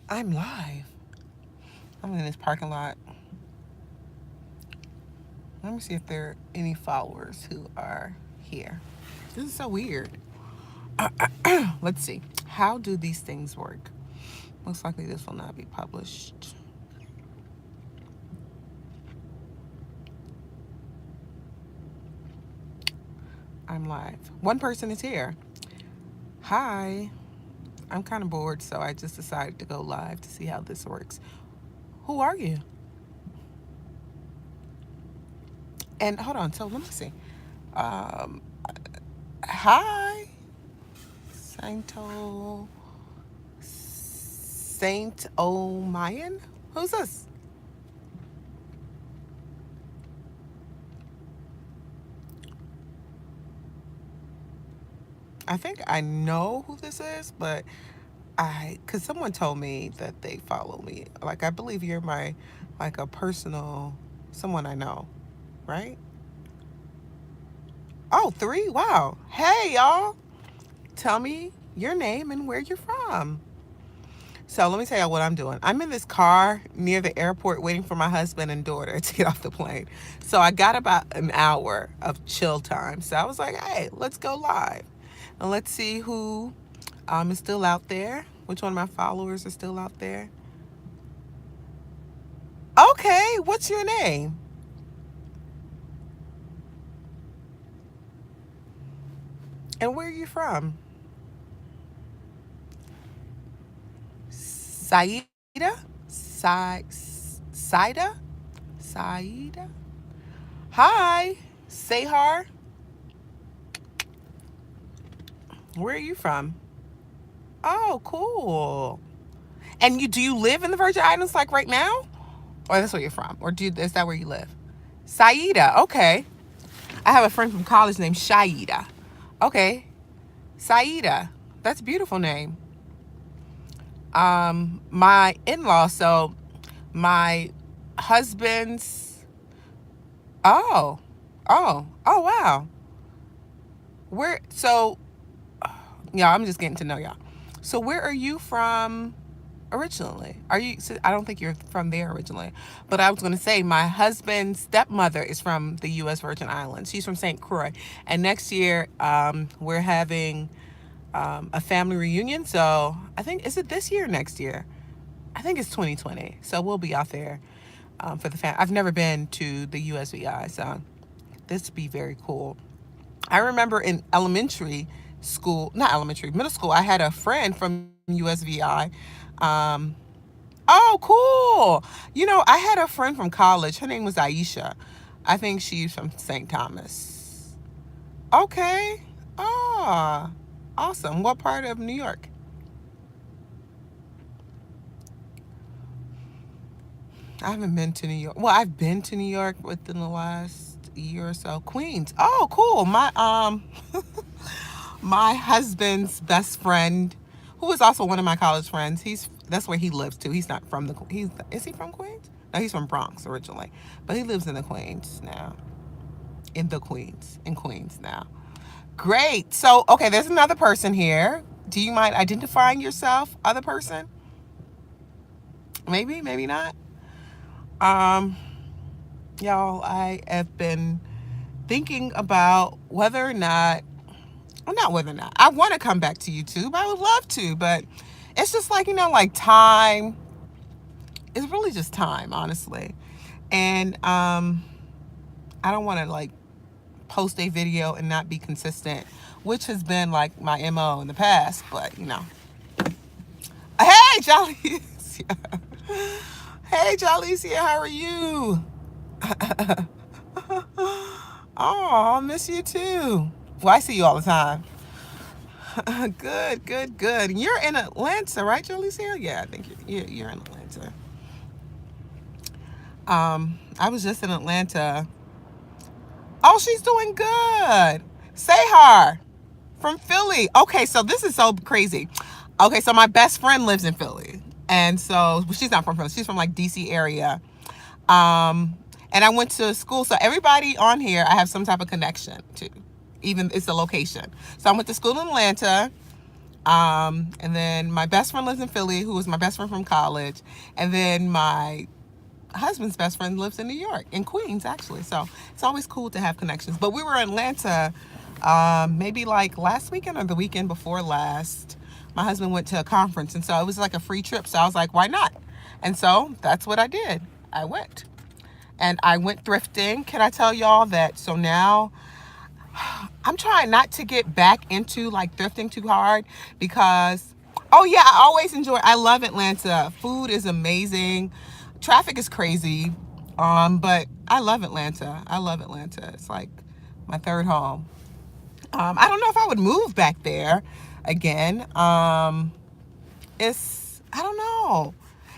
I'm live. I'm in this parking lot. Let me see if there are any followers who are here. This is so weird. Let's see. How do these things work? Most likely this will not be published. I'm live. One person is here. Hi. I'm kind of bored, so I just decided to go live to see how this works. Who are you? And hold on, so let me see. Um, Hi, Sainto Saint O'Mayan. Who's this? I think I know who this is, but cause someone told me that they follow me. Like I believe you're my, like a personal, someone I know, right? Oh, three. Wow. Hey, y'all. Tell me your name and where you're from. So let me tell you what I'm doing. I'm in this car near the airport waiting for my husband and daughter to get off the plane. So I got about an hour of chill time. So I was like, hey, let's go live. And let's see who is still out there. Which one of my followers are still out there? Okay, what's your name? And where are you from? Saida? Saida? Saida? Hi, Sehar. Where are you from? Oh, cool. And you do you live in the Virgin Islands like right now? Or that's where you're from? Or is that where you live? Saida, okay. I have a friend from college named Shaida. Okay. Saida. That's a beautiful name. My in-law, so my husband's oh. Oh wow. Where so yeah, I'm just getting to know y'all. So where are you from originally? Are you? So I don't think you're from there originally, but I was going to say my husband's stepmother is from the U.S. Virgin Islands. She's from St. Croix, and next year we're having a family reunion. So I think is it this year or next year? I think it's 2020. So we'll be out there for the I've never been to the USVI, so this would be very cool. I remember in elementary school, not elementary, middle school, I had a friend from USVI. Um, oh, cool. You know, I had a friend from college. Her name was Aisha. I think she's from St. Thomas. Okay. Ah, awesome. What part of New York? I haven't been to New York. Well, I've been to New York within the last year or so. Queens. Oh, cool. My husband's best friend, who is also one of my college friends, he's that's where he lives too. He's not from the he's is he from Queens? No, he's from Bronx originally, but he lives in the Queens now. In Queens now. Great. So okay, there's another person here. Do you mind identifying yourself, other person? Maybe, maybe not. Um, y'all, I have been thinking about whether or not well, not whether or not I want to come back to YouTube. I would love to, but it's just like, like time. It's really just time, honestly. And I don't want to like post a video and not be consistent, which has been like my MO in the past, but Hey, Jollycia. Hey, Jollycia, how are you? Oh, I miss you too. Well, I see you all the time. Good, good, good. You're in Atlanta, right, Jollycia? Yeah, I think you're in Atlanta. I was just in Atlanta. Oh, she's doing good. Sehar from Philly. Okay, so this is so crazy. Okay, so my best friend lives in Philly. And so well, she's not from Philly. She's from like DC area. And I went to school. So everybody on here, I have some type of connection to. Even it's a location. So I went to school in Atlanta. And then my best friend lives in Philly, who was my best friend from college. And then my husband's best friend lives in New York, in Queens, actually. So it's always cool to have connections. But we were in Atlanta maybe like last weekend or the weekend before last. My husband went to a conference, and so it was like a free trip. So I was like, why not? And so that's what I did. I went. And I went thrifting. Can I tell y'all that? So now I'm trying not to get back into like thrifting too hard because, oh yeah, I love Atlanta. Food is amazing. Traffic is crazy. But I love Atlanta. I love Atlanta. It's like my third home. I don't know if I would move back there again. I don't know.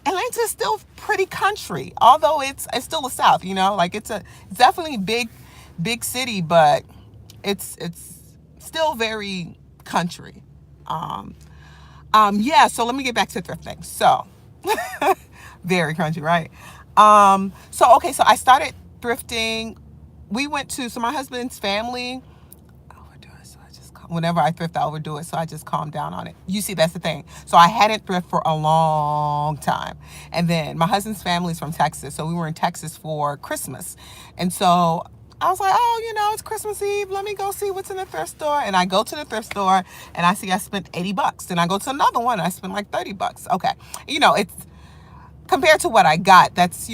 Atlanta is still pretty country, although it's still the South. Like it's definitely big city, but it's still very country. Um, yeah. So let me get back to thrifting. So very country, right? So okay, so I started thrifting. We went to so my husband's family overdo it. So whenever I thrift, I overdo it. So I just calm down on it. You see, that's the thing. So I hadn't thrift for a long time. And then my husband's family's from Texas. So we were in Texas for Christmas. And so I was like, oh, it's Christmas Eve. Let me go see what's in the thrift store. And I go to the thrift store and I see I spent $80. Then I go to another one and I spent like $30. Okay. It's compared to what I got, that's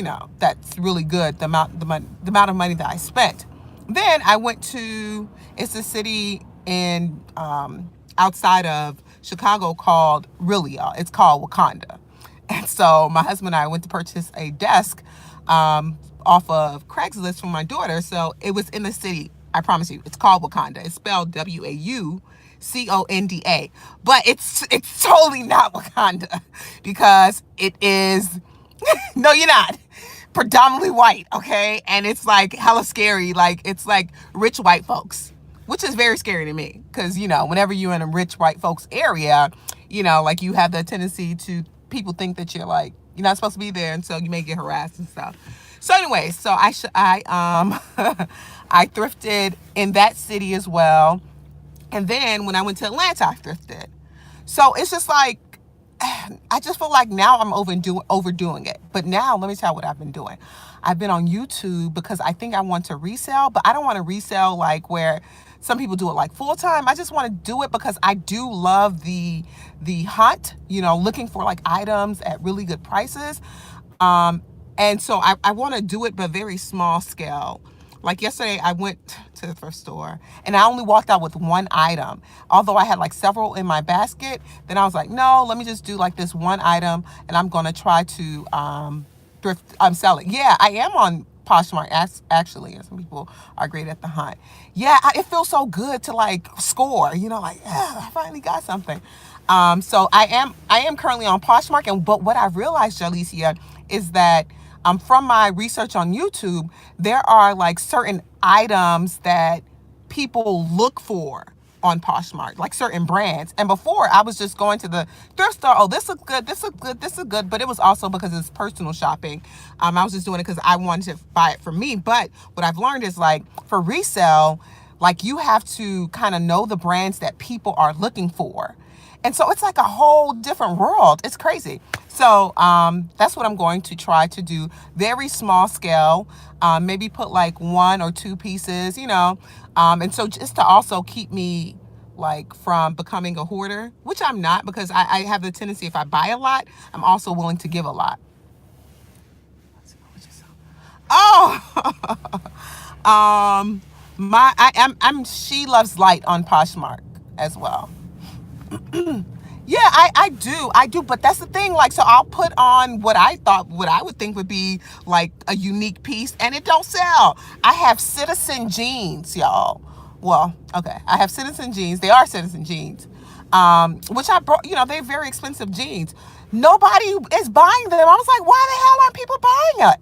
really good. The amount of money that I spent. Then I went to it's a city in outside of Chicago called it's called Wakanda. And so my husband and I went to purchase a desk off of Craigslist for my daughter. So it was in the city. I promise you, it's called Wakanda. It's spelled Wauconda, but it's totally not Wakanda because it is. No, you're not. Predominantly white, okay? And it's like hella scary. Like it's like rich white folks, which is very scary to me because whenever you're in a rich white folks area, like you have the tendency to people think that you're like you're not supposed to be there, and so you may get harassed and stuff. So anyway, so I thrifted in that city as well, and then when I went to Atlanta, I thrifted. So it's just like I just feel like now I'm overdoing it. But now let me tell you what I've been doing. I've been on YouTube because I think I want to resell, but I don't want to resell like where some people do it like full time. I just want to do it because I do love the hunt, looking for like items at really good prices. Um, and so I want to do it, but very small scale. Like yesterday, I went to the thrift store and I only walked out with one item. Although I had like several in my basket, then I was like, no, let me just do like this one item and I'm going to try to thrift, sell it. Yeah, I am on Poshmark actually, and some people are great at the hunt. Yeah, it feels so good to like score, like, yeah, I finally got something. So I am currently on Poshmark, but what I've realized, Jalicia, is that from my research on YouTube, there are like certain items that people look for on Poshmark, like certain brands. And before I was just going to the thrift store, oh, this looks good, this looks good, this is good. But it was also because it's personal shopping. I was just doing it because I wanted to buy it for me. But what I've learned is like for resale, like you have to kind of know the brands that people are looking for. And so it's like a whole different world. It's crazy. So that's what I'm going to try to do. Very small scale. Maybe put like one or two pieces, and so just to also keep me like from becoming a hoarder, which I'm not because I have the tendency if I buy a lot, I'm also willing to give a lot. Oh, I'm She Loves Light on Poshmark as well. Yeah, I do, but that's the thing. Like, so I'll put on what I would think would be like a unique piece, and it don't sell. I have Citizen jeans, y'all. Well, okay, I have Citizen jeans. They are Citizen jeans, which I brought. They're very expensive jeans. Nobody is buying them. I was like, why the hell aren't people buying it?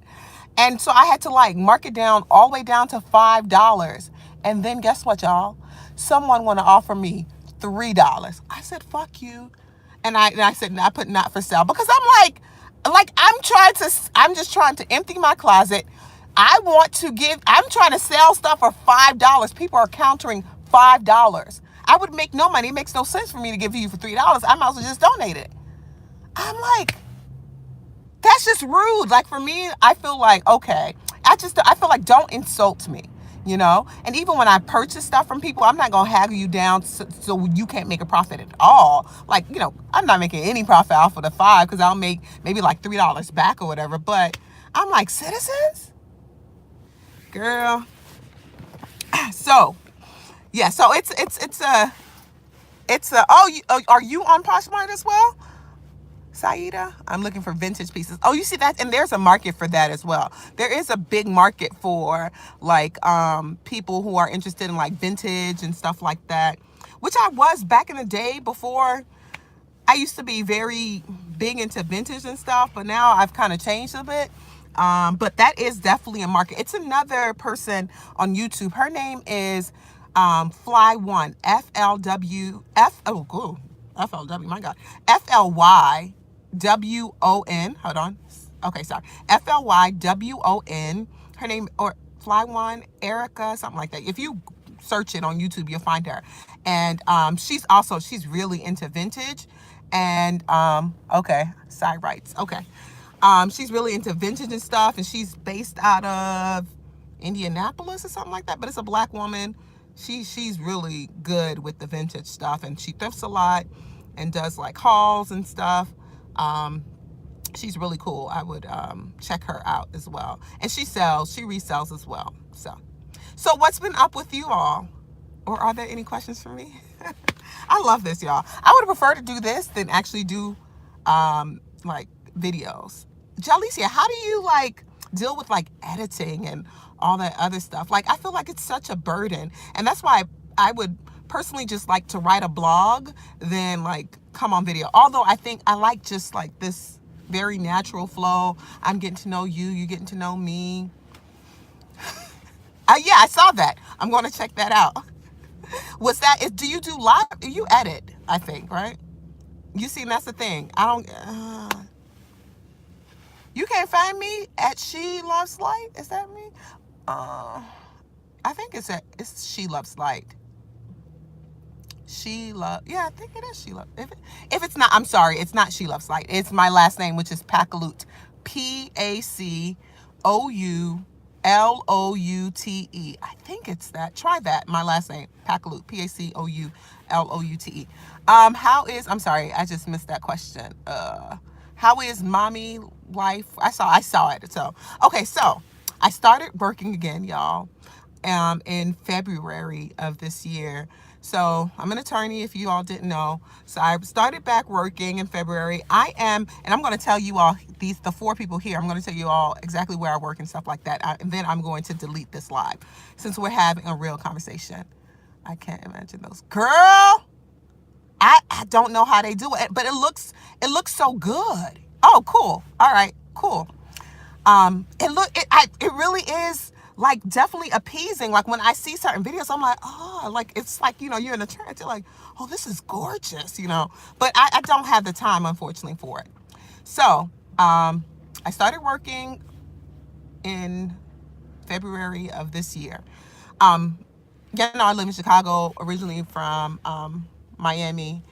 And so I had to like mark it down all the way down to $5. And then guess what, y'all? Someone want to offer me $3. I said, fuck you. And I said, I put not for sale because I'm just trying to empty my closet. I'm trying to sell stuff for $5. People are countering $5. I would make no money. It makes no sense for me to give you for $3. I might as well just donate it. I'm like, that's just rude. Like for me, I feel like, okay, I feel like don't insult me, you know? And even when I purchase stuff from people, I'm not going to haggle you down so you can't make a profit at all. Like, you know, I'm not making any profit off of the 5 because I'll make maybe like $3 back or whatever. But I'm like, citizens? Girl. So, yeah, so are you on Poshmark as well? Saida, I'm looking for vintage pieces. Oh, you see that? And there's a market for that as well. There is a big market for like people who are interested in like vintage and stuff like that, which I was back in the day before. I used to be very big into vintage and stuff, but now I've kind of changed a bit. But that is definitely a market. It's another person on YouTube. Her name is Fly One, my God, FLYWON. Hold on. Okay, sorry. FLYWON. Her name, or Fly One, Erica, something like that. If you search it on YouTube, you'll find her. And she's really into vintage. And okay, side rights. Okay. She's really into vintage and stuff, and she's based out of Indianapolis or something like that. But it's a black woman. She's really good with the vintage stuff, and she thrifts a lot and does like hauls and stuff. She's really cool. I would check her out as well. And she resells as well. So what's been up with you all? Or are there any questions for me? I love this, y'all. I would prefer to do this than actually do like videos. Jalicia, how do you like deal with like editing and all that other stuff? Like, I feel like it's such a burden. And that's why I would personally just like to write a blog than like come on video. Although I think I like just like this very natural flow. I'm getting to know you, you're getting to know me. Yeah, I saw that. I'm going to check that out. Do you do live? You edit, I think, right? You see, that's the thing. You can't find me at She Loves Light. Is that me? I think it's She Loves Light. Yeah, I think it is She Loves. If it's not, I'm sorry, it's not She Loves Light. It's my last name, which is Pacoloute. PACOULOUTE. I think it's that. Try that. My last name, Pacoloute. PACOULOUTE. I'm sorry, I just missed that question. How is mommy life? I saw it. So, okay, so I started working again, y'all, in February of this year. So I'm an attorney, if you all didn't know. So I started back working in February. And I'm going to tell you all, the 4 people here, I'm going to tell you all exactly where I work and stuff like that. And then I'm going to delete this live since we're having a real conversation. I can't imagine those. Girl, I don't know how they do it, but it looks so good. Oh, cool. All right, cool. It really is like definitely appeasing. Like when I see certain videos, I'm like, oh, like it's like, you know, you're in a trance. You're like, oh, this is gorgeous, you know. But I don't have the time, unfortunately, for it. So I started working in February of this year. You know, I live in Chicago, originally from Miami.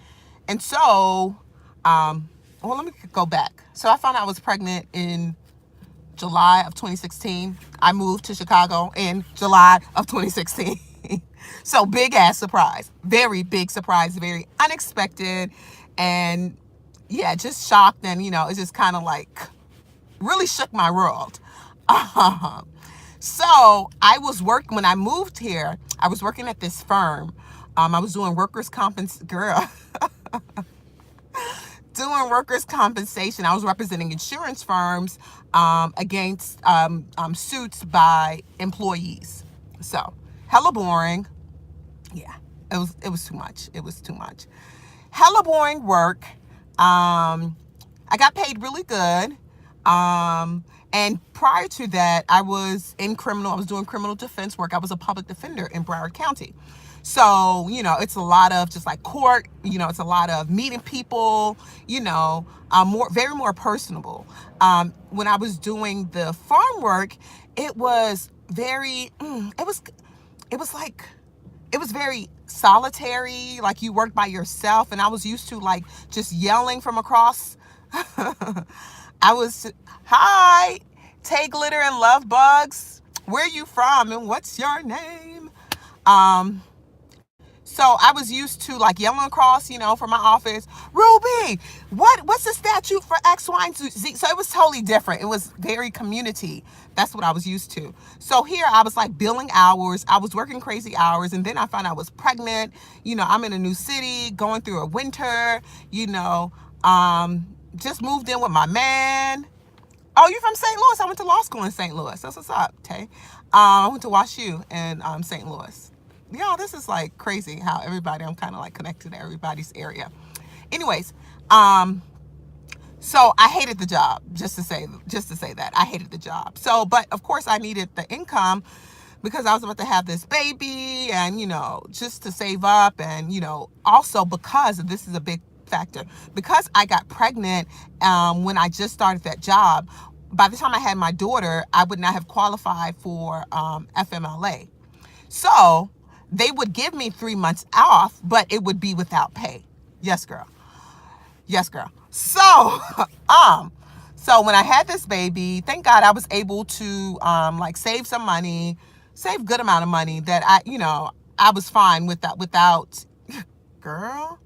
And so, well, let me go back. So I found out I was pregnant in July of 2016. I moved to Chicago in July of 2016. So big ass surprise, very big surprise, very unexpected. And yeah, just shocked. And, you know, it just kind of like really shook my world. So I was working, when I moved here, I was working at this firm. I was doing workers' compensation. Doing workers' compensation. I was representing insurance firms against suits by employees. So hella boring. Yeah, it was too much. It was too much. Hella boring work. I got paid really good. And prior to that, I was doing criminal defense work. I was a public defender in Broward County. So, you know, it's a lot of just like court, you know, it's a lot of meeting people, you know, very more personable. When I was doing the farm work, it was very, it was very solitary, like you work by yourself. And I was used to like just yelling from across. I was, hi, Tay Glitter and Love Bugs. Where you from and what's your name? Um, so I was used to like yelling across, from my office, Ruby, what's the statute for X, Y, and Z? So it was totally different. It was very community. That's what I was used to. So here I was like billing hours. I was working crazy hours. And then I found I was pregnant. I'm in a new city, going through a winter, just moved in with my man. Oh, you're from St. Louis? I went to law school in St. Louis. That's what's up, Tay. I went to WashU in St. Louis. This is like crazy how I'm kind of like connected to everybody's area. Anyways, so I hated the job, just to say that. I hated the job. So, but of course I needed the income because I was about to have this baby and, just to save up and, also because this is a big factor, because I got pregnant when I just started that job. By the time I had my daughter, I would not have qualified for FMLA. So they would give me 3 months off, but it would be without pay. Yes, girl. Yes, girl. So, so when I had this baby, thank God I was able to like save some money, save good amount of money that I was fine with that without girl.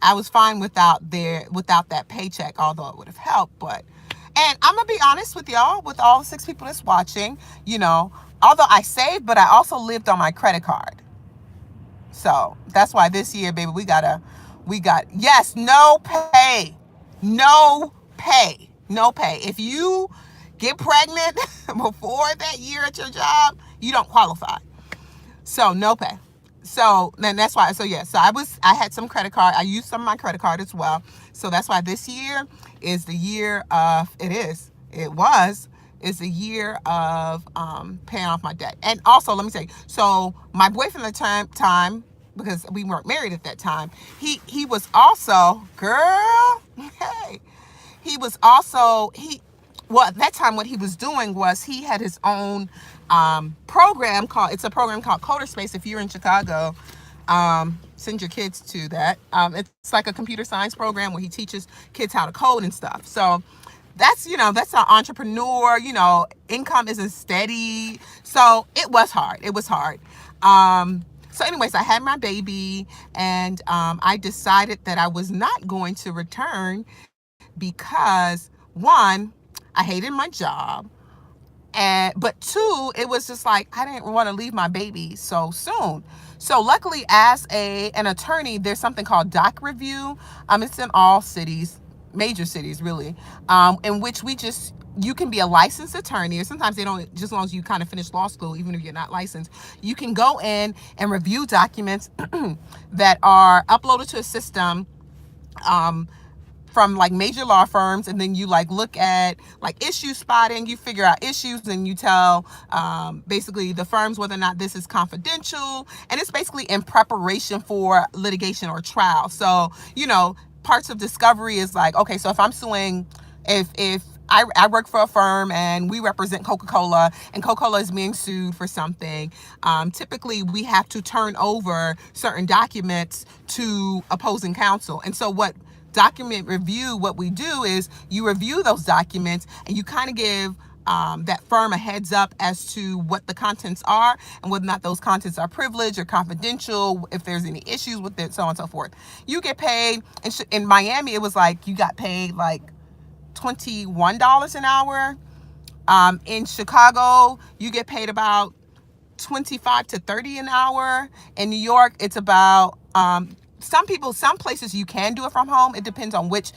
I was fine without that paycheck, although it would have helped. And I'm gonna be honest with y'all, with all 6 people that's watching, although I saved, but I also lived on my credit card. So that's why this year, baby, yes, no pay. If you get pregnant before that year at your job, you don't qualify. So no pay. So then that's why. So yeah. So I had some credit card. I used some of my credit card as well. So that's why this year is the year of. Is the year of paying off my debt. And also, let me say. So my boyfriend at the time, because we weren't married at that time, he was also, girl. Hey, he was also well, at that time, what he was doing was he had his own program called Coder Space. If you're in Chicago, send your kids to that. It's like a computer science program where he teaches kids how to code and stuff. So that's an entrepreneur, income isn't steady. So it was hard. So anyways, I had my baby and I decided that I was not going to return because, one, I hated my job, but 2, it was just like I didn't want to leave my baby so soon. So luckily, as an attorney, there's something called doc review. It's in all cities, major cities really, in which you can be a licensed attorney, or sometimes they don't, just as long as you kind of finish law school, even if you're not licensed, you can go in and review documents that are uploaded to a system from like major law firms, and then you like look at like issue spotting, you figure out issues, and you tell basically the firms whether or not this is confidential, and it's basically in preparation for litigation or trial. So parts of discovery is like, okay, so if I'm suing, if I work for a firm and we represent Coca-Cola and Coca-Cola is being sued for something, typically we have to turn over certain documents to opposing counsel. And so what we do is you review those documents and you kind of give that firm a heads up as to what the contents are and whether or not those contents are privileged or confidential, if there's any issues with it, so on and so forth. You get paid. In Miami, it was like you got paid like $21 an hour. In Chicago, you get paid about 25 to 30 an hour. In New York, it's about some places you can do it from home. It depends on which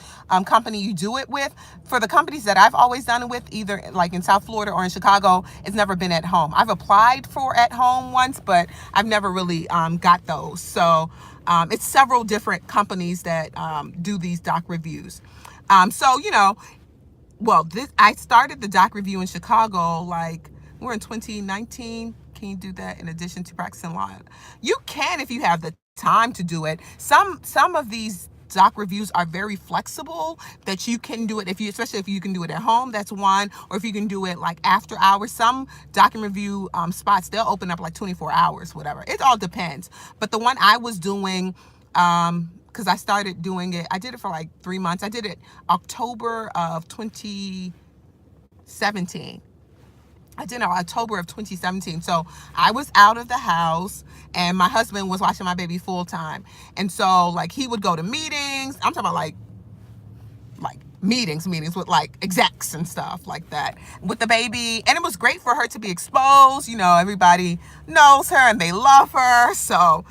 company you do it with. For the companies that I've always done it with, either like in South Florida or in Chicago, it's never been at home. I've applied for at home once, but I've never really got those. So it's several different companies that do these doc reviews. I started the doc review in Chicago, like we're in 2019. Can you do that in addition to practicing law? You can if you have the time to do it. Some of these doc reviews are very flexible, that you can do it if you, especially if you can do it at home, that's one, or if you can do it like after hours. Some doc and review spots, they'll open up like 24 hours, whatever. It all depends. But the one I was doing, because I started doing it, I did it for like 3 months. I did it October of 2017. I did it October of 2017. So I was out of the house and my husband was watching my baby full time. And so like he would go to meetings. I'm talking about like meetings with like execs and stuff like that with the baby. And it was great for her to be exposed. You know, everybody knows her and they love her. So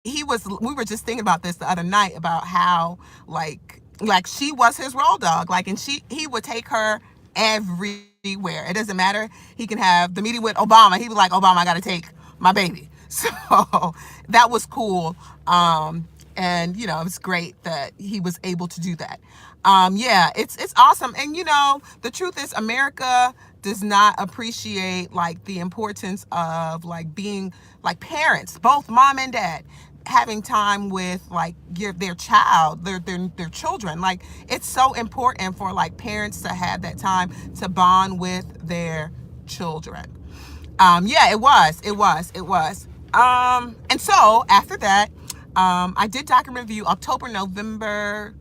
we were just thinking about this the other night about how like she was his road dog, like, and he would take her everywhere. It doesn't matter. He can have the meeting with Obama. He was like, Obama, I got to take my baby. So that was cool. And you know, it's great that he was able to do that. Yeah, it's awesome. And you know, the truth is America does not appreciate like the importance of like being like parents, both mom and dad, having time with like their child, their children. Like it's so important for like parents to have that time to bond with their children. Yeah, it was. And so after that, I did document review October, November,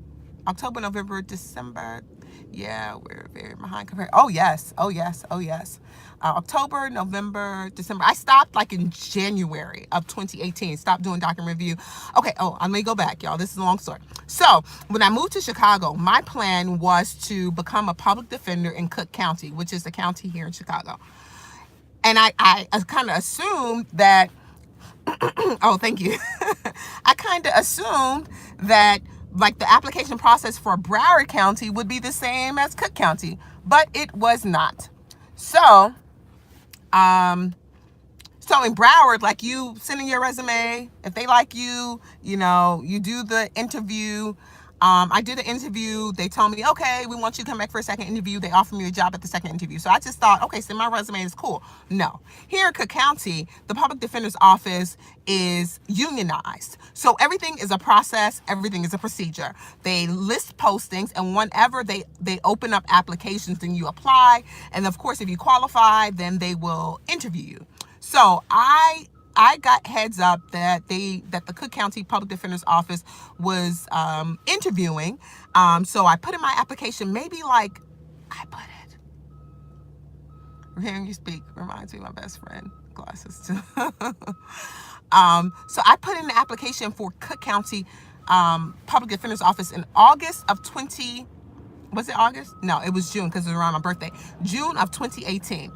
December. Yeah, we're very behind compared. Oh yes. October, November, December. I stopped like in January of 2018. Stopped doing document review. Okay. Oh, let me go back, y'all. This is a long story. So when I moved to Chicago, my plan was to become a public defender in Cook County, which is the county here in Chicago. And I kind of assumed that. Oh, thank you. I kind of assumed that like the application process for Broward County would be the same as Cook County, but it was not. So, so in Broward, like you send in your resume, if they like you, you know, you do the interview. I did an interview. They told me, okay, we want you to come back for a second interview. They offered me a job at the second interview. So I just thought, okay, send my resume, is cool. No. Here in Cook County, the public defender's office is unionized. So everything is a process. Everything is a procedure. They list postings, and whenever they open up applications, then you apply. And of course, if you qualify, then they will interview you. So I got heads up that the Cook County Public Defender's Office was interviewing. So I put in my application, maybe like, I put it. Hearing you speak reminds me of my best friend, glasses too. So I put in the application for Cook County Public Defender's Office in August of was it August? No, it was June because it was around my birthday. June of 2018.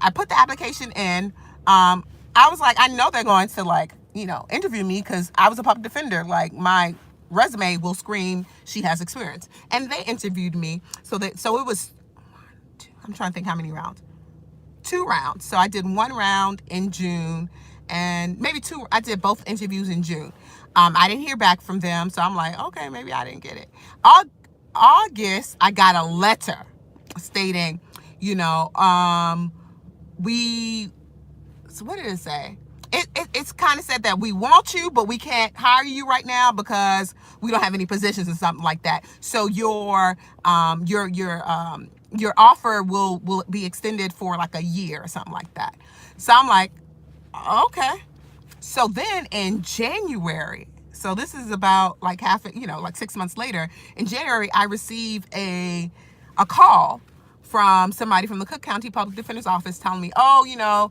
I put the application in. I was like, I know they're going to like, you know, interview me because I was a public defender. Like my resume will scream she has experience, and they interviewed me. So it was, I'm trying to think how many rounds. 2 rounds. So I did 1 round in June, and maybe 2. I did both interviews in June. I didn't hear back from them, so I'm like, okay, maybe I didn't get it. August, I got a letter stating, you know, so what did it say? It's kind of said that we want you, but we can't hire you right now because we don't have any positions or something like that. So your offer will be extended for like a year or something like that. So I'm like, okay. So then in January, so this is about like like 6 months later, in January, I received a call from somebody from the Cook County Public Defender's Office telling me, oh, you know,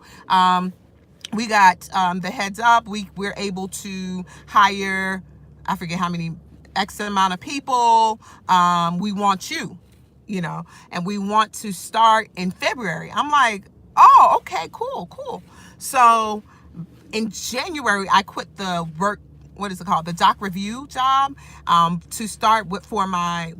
we got the heads up. We're able to hire, I forget how many, X amount of people. We want you, you know, and we want to start in February. I'm like, oh, okay, cool. So in January, I quit the work, what is it called? The doc review job, to start with my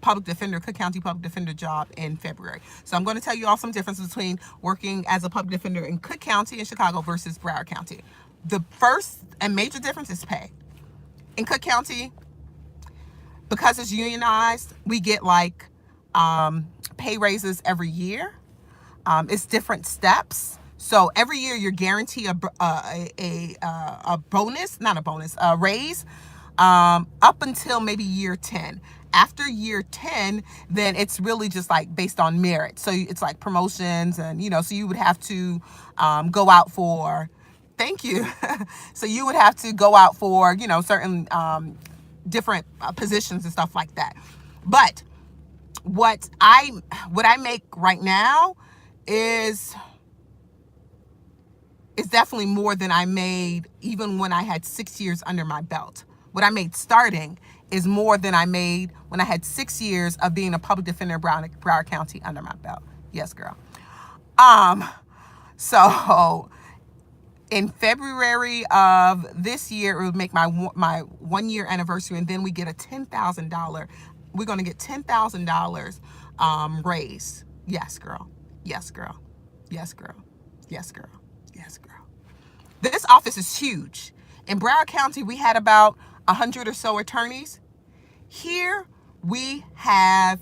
public defender, Cook County public defender job in February. So I'm going to tell you all some differences between working as a public defender in Cook County in Chicago versus Broward County. The first and major difference is pay. In Cook County, because it's unionized, we get like pay raises every year. It's different steps. So every year you're guaranteed a bonus, not a bonus, a raise. up until maybe year 10. After year 10, then it's really just like based on merit. So it's like promotions, and so you would have to go out for, thank you. So you would have to go out for, certain different positions and stuff like that. But what I make right now is definitely more than I made even when I had 6 years under my belt. What I made starting is more than I made when I had 6 years of being a public defender in Broward County under my belt. Yes, girl. Um, so in February of this year, it would make my 1 year anniversary, and then we get a $10,000. We're gonna get $10,000 raise. Yes, girl. Yes, girl. Yes, girl. Yes, girl. Yes, girl. This office is huge. In Broward County, we had about 100 or so attorneys. Here, we have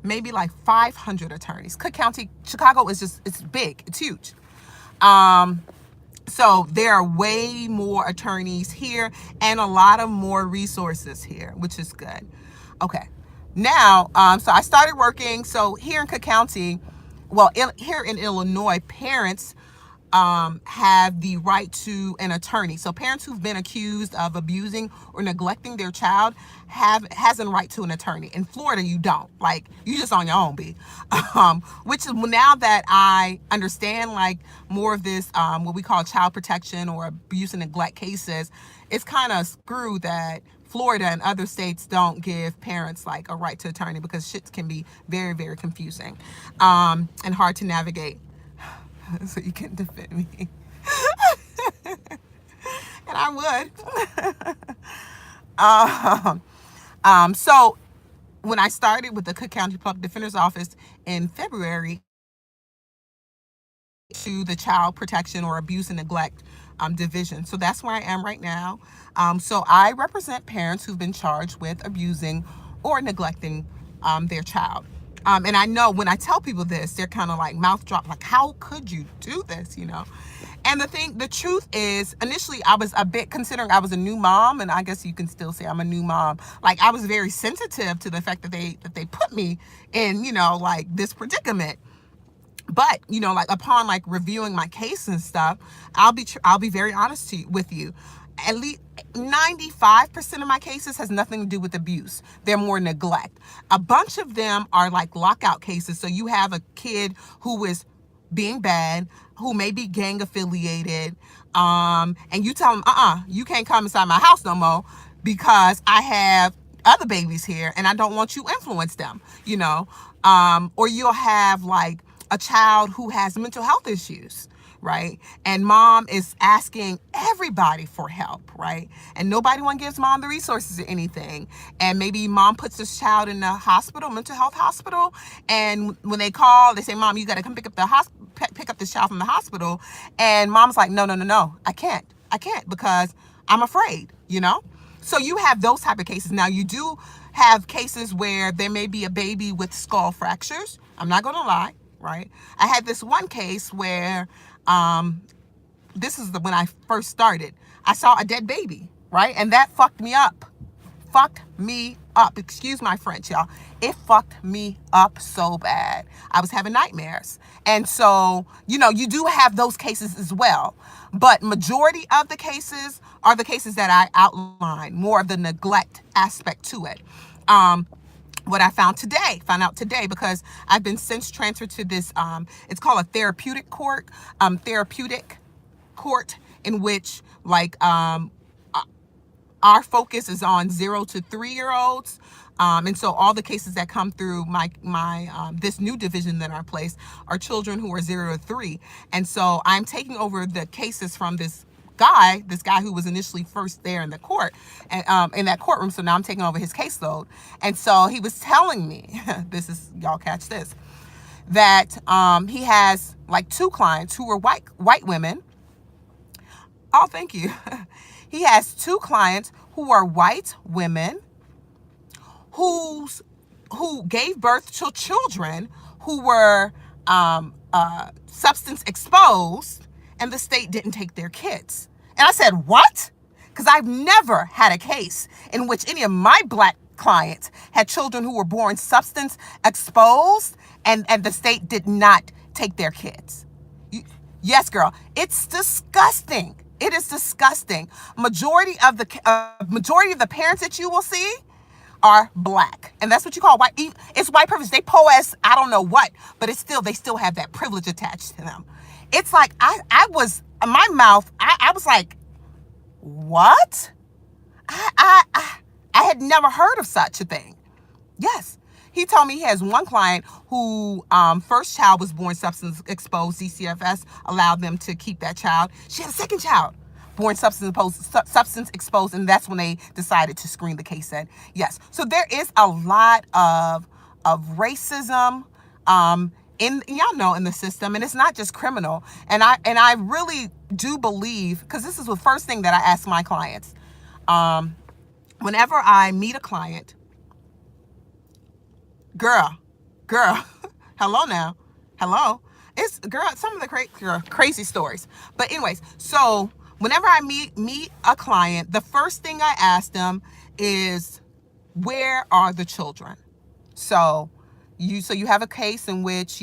maybe like 500 attorneys. Cook County, Chicago is it's big. It's huge. So there are way more attorneys here and a lot of more resources here, which is good. Okay. Now, so I started working. So here in Cook County, well, here in Illinois, parents have the right to an attorney. So parents who've been accused of abusing or neglecting their child has a right to an attorney. In Florida, you don't. Like, you just on your own, B. Which is, now that I understand like more of this, what we call child protection or abuse and neglect cases, it's kind of screwed that Florida and other states don't give parents like a right to attorney, because shit can be very, very confusing and hard to navigate. So you can defend me. And I would. So when I started with the Cook County Public Defender's Office in February, to the Child Protection or Abuse and Neglect Division. So that's where I am right now. So I represent parents who've been charged with abusing or neglecting their child. And I know when I tell people this, they're kind of like mouth drop, like, how could you do this, And the truth is, initially I was a bit, considering I was a new mom, and I guess you can still say I'm a new mom. Like, I was very sensitive to the fact that they put me in, like this predicament. But, like upon like reviewing my case and stuff, I'll be very honest with you. At least 95% of my cases has nothing to do with abuse. They're more neglect. A bunch of them are like lockout cases. So you have a kid who is being bad, who may be gang affiliated, and you tell them, you can't come inside my house no more because I have other babies here and I don't want you to influence them, or you'll have like a child who has mental health issues, right? And mom is asking everybody for help, right? And nobody one gives mom the resources or anything. And maybe mom puts this child in the hospital, mental health hospital. And when they call, they say, Mom, you got to come pick up this child from the hospital. And mom's like, no, I can't because I'm afraid, So you have those type of cases. Now you do have cases where there may be a baby with skull fractures. I'm not going to lie, right? I had this one case where, this is when I first started. I saw a dead baby, right? And that fucked me up. Excuse my French, y'all. It fucked me up so bad. I was having nightmares. And so, you do have those cases as well. But majority of the cases are the cases that I outlined, more of the neglect aspect to it. What I found out today, because I've been since transferred to this, it's called a therapeutic court, in which like, our focus is on 0 to 3-year-olds. And so all the cases that come through my this new division that I placed are children who are 0 to 3. And so I'm taking over the cases from this guy who was initially first there in the court, and in that courtroom. So now I'm taking over his caseload. And so he was telling me, y'all catch this, that he has like 2 clients who were white women. Oh, thank you. He has 2 clients who are white women who gave birth to children who were substance exposed, and the state didn't take their kids. And I said, what? because I've never had a case in which any of my Black clients had children who were born substance exposed, and the state did not take their kids. Yes, girl, it's disgusting. It is disgusting. Majority of the parents that you will see are Black, and that's what you call white. It's white privilege. They possess I don't know what, but they still have that privilege attached to them. It's like I was my mouth. I was like, what? I had never heard of such a thing. Yes. He told me he has one client who first child was born substance exposed. DCFS allowed them to keep that child. She had a second child born substance exposed, and that's when they decided to screen the case in. Yes. So there is a lot of racism in the system, and it's not just criminal. And I really do believe, because this is the first thing that I ask my clients. Whenever I meet a client, girl, hello now, hello. It's girl, some of the crazy stories. But anyways, so whenever I meet a client, the first thing I ask them is, where are the children? So you have a case in which,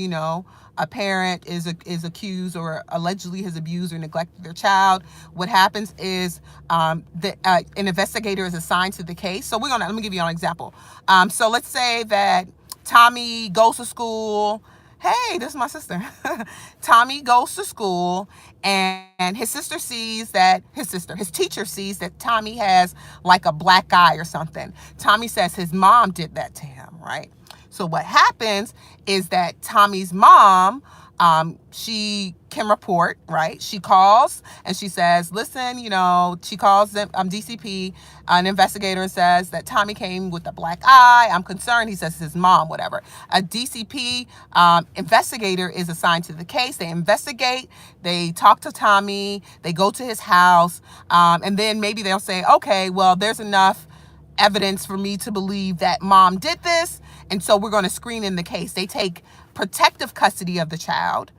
a parent is accused or allegedly has abused or neglected their child. What happens is an investigator is assigned to the case. So let me give you an example. So let's say that Tommy goes to school. Hey, this is my sister. Tommy goes to school, and his teacher sees that Tommy has like a black eye or something. Tommy says his mom did that to him, right? So what happens is that Tommy's mom, she can report, right? She calls and she says, listen, she calls them, DCP, an investigator, and says that Tommy came with a black eye. I'm concerned. He says his mom, whatever. A DCP investigator is assigned to the case. They investigate. They talk to Tommy. They go to his house. And then maybe they'll say, okay, well, there's enough evidence for me to believe that mom did this, and so we're going to screen in the case. They take protective custody of the child,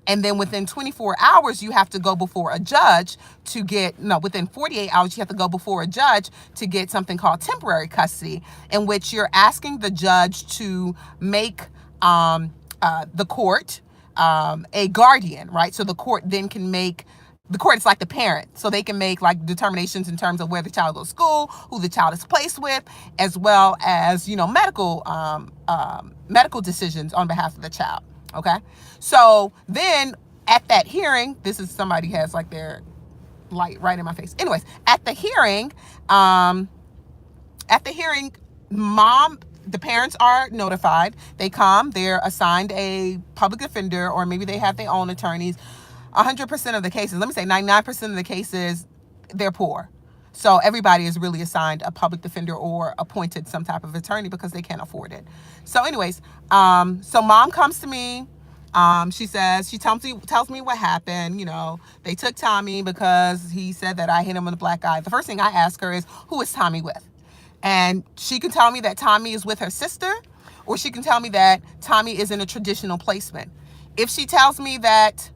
and then within 24 hours you have to go before a judge within 48 hours you have to go before a judge to get something called temporary custody, in which you're asking the judge to make the court a guardian, right? So the court is like the parent, so they can make like determinations in terms of where the child goes to school, who the child is placed with, as well as medical decisions on behalf of the child. Okay, so then at that hearing, this is somebody has like their light right in my face. Anyways, at the hearing, the parents are notified. They come, they're assigned a public defender, or maybe they have their own attorneys. 100% of the cases, let me say 99% of the cases, they're poor. So everybody is really assigned a public defender or appointed some type of attorney because they can't afford it. So anyways, so mom comes to me. She tells me what happened. They took Tommy because he said that I hit him with a black eye. The first thing I ask her is, who is Tommy with? And she can tell me that Tommy is with her sister, or she can tell me that Tommy is in a traditional placement. If she tells me that,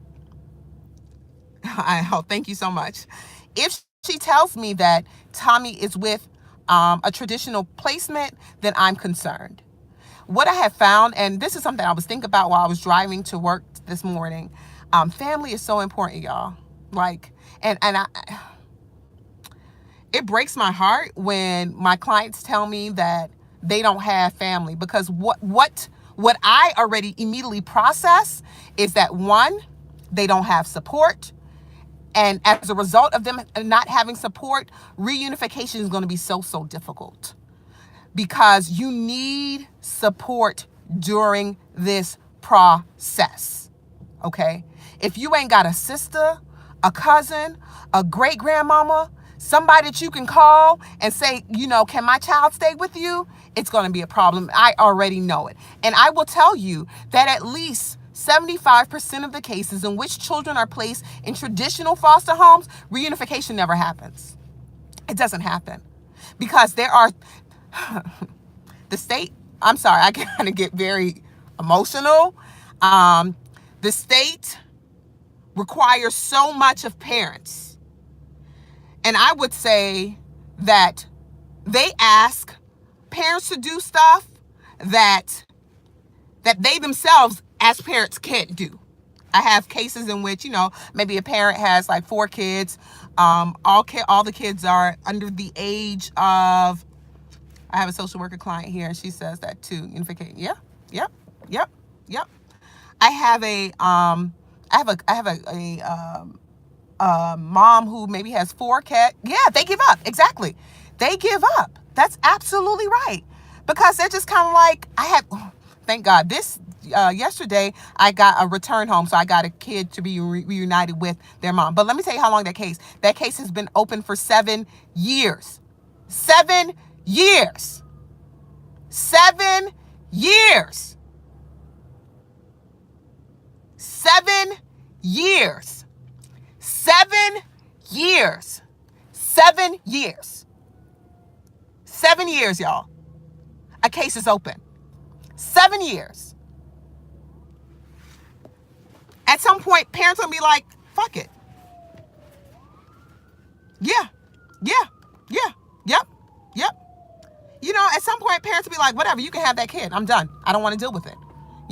thank you so much. If she tells me that Tommy is with a traditional placement, then I'm concerned. What I have found, and this is something I was thinking about while I was driving to work this morning, family is so important, y'all. It breaks my heart when my clients tell me that they don't have family, because what I already immediately process is that, one, they don't have support. And as a result of them not having support, reunification is going to be so difficult, because you need support during this process, okay? If you ain't got a sister, a cousin, a great grandmama, somebody that you can call and say, can my child stay with you? It's going to be a problem. I already know it. And I will tell you that at least 75% of the cases in which children are placed in traditional foster homes, reunification never happens. It doesn't happen because there are the state. I'm sorry, I kind of get very emotional. The state requires so much of parents. And I would say that they ask parents to do stuff that they themselves as parents can't do. I have cases in which, maybe a parent has like 4 kids. All the kids are under the age of, I have a social worker client here and she says that too. Unification. Yeah. Yep. Yep. Yep. I have a mom who maybe has 4 cats. Yeah, they give up. Exactly. They give up. That's absolutely right. Because they're just kind of like, thank God, yesterday I got a return home. So I got a kid to be reunited with their mom. But let me tell you how long that case has been open for 7 years. 7 years. 7 years. 7 years. 7 years. 7 years. 7 years, y'all. A case is open. 7 years. At some point, parents will be like, fuck it. Yeah. Yeah. Yeah. Yep. Yep. At some point, parents will be like, whatever, you can have that kid. I'm done. I don't want to deal with it.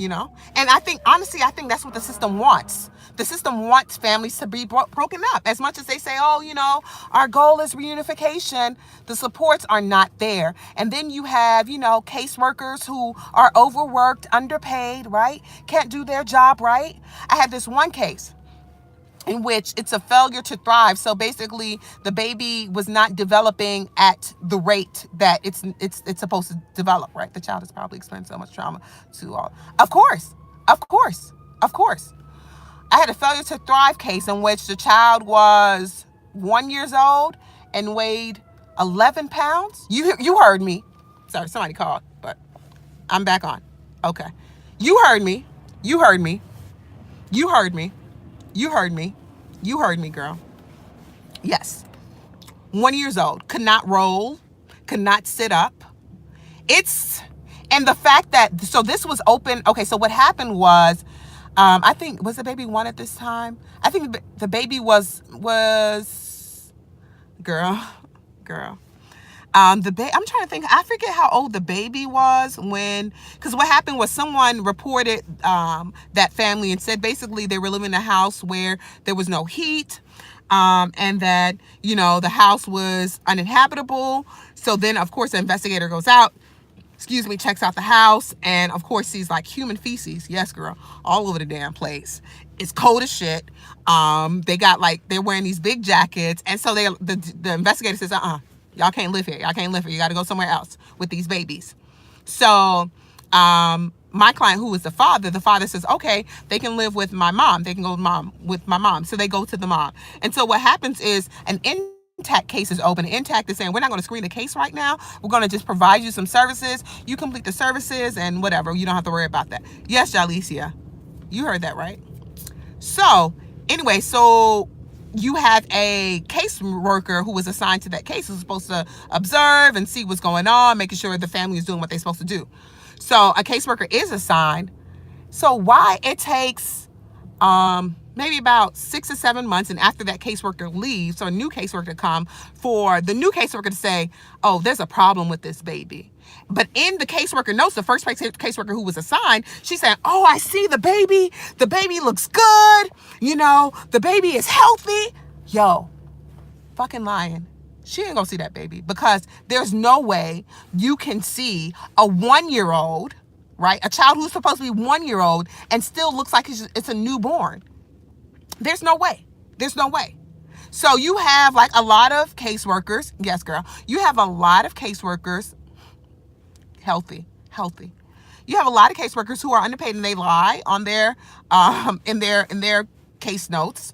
And honestly, I think that's what the system wants. The system wants families to be broken up. As much as they say, our goal is reunification, the supports are not there. And then you have, caseworkers who are overworked, underpaid, right? Can't do their job right. I had this one case in which it's a failure to thrive. So basically, the baby was not developing at the rate that it's supposed to develop, right? The child has probably experienced so much trauma to all. Of course. I had a failure to thrive case in which the child was 1 year old and weighed 11 pounds. You heard me. Sorry, somebody called, but I'm back on. Okay. You heard me. You heard me. You heard me. You heard me. You heard me, girl. Yes. 1 year old. Could not roll. Could not sit up. And the fact that, so this was open. Okay, so what happened was, I think, was the baby 1 at this time? I think the baby was, girl. I'm trying to think. I forget how old the baby was because what happened was someone reported that family and said basically they were living in a house where there was no heat, and that, the house was uninhabitable. So then, of course, the investigator goes out, checks out the house, and of course sees like human feces. Yes, girl, all over the damn place. It's cold as shit. They're wearing these big jackets, and so the investigator says, y'all can't live here. You got to go somewhere else with these babies. So, my client, who was the father says, okay, they can live with my mom. They can go with my mom. So they go to the mom. And so what happens is an Intact case is open. Intact is saying, we're not going to screen the case right now. We're going to just provide you some services. You complete the services and whatever. You don't have to worry about that. Yes, Jalicia, you heard that right. So anyway, you have a case worker who was assigned to that case, who's supposed to observe and see what's going on, making sure the family is doing what they're supposed to do. So a caseworker is assigned. So why it takes maybe about 6 or 7 months, and after that caseworker leaves, or a new caseworker come, for the new caseworker to say, oh, there's a problem with this baby. But in the caseworker notes, the first caseworker who was assigned, she said, oh, I see the baby. The baby looks good. The baby is healthy. Yo, fucking lying. She ain't gonna see that baby, because there's no way you can see a 1 year old, right? A child who's supposed to be 1 year old and still looks like it's a newborn. There's no way. So you have like a lot of caseworkers. Yes, girl. You have a lot of caseworkers. Healthy. You have a lot of caseworkers who are underpaid and they lie on their in their case notes,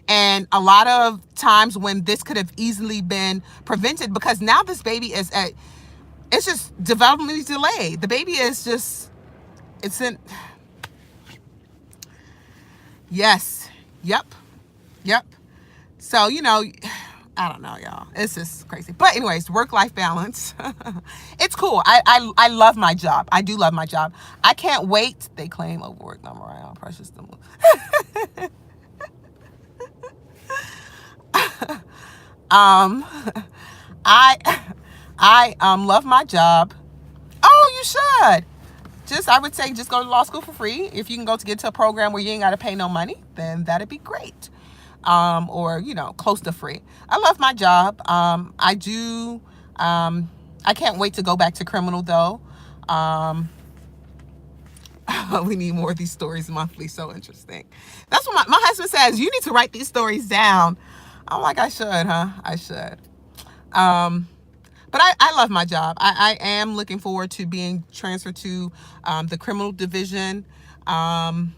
and a lot of times when this could have easily been prevented, because now this baby it's just developmentally delayed. The baby is just, yes. Yep. So, I don't know, y'all. It's just crazy. But anyways, work-life balance. It's cool. I love my job. I do love my job. I can't wait. They claim overwork number around precious. Um, I I love my job. Oh, you should. Just I would say just go to law school for free. If you can go to get to a program where you ain't got to pay no money, then that'd be great. Or close to free. I love my job. I do. I can't wait to go back to criminal though. Um, we need more of these stories monthly. So interesting. That's what my husband says. You need to write these stories down. I'm like, I should, huh? I should. Um, but I love my job. I am looking forward to being transferred to the criminal division. Um,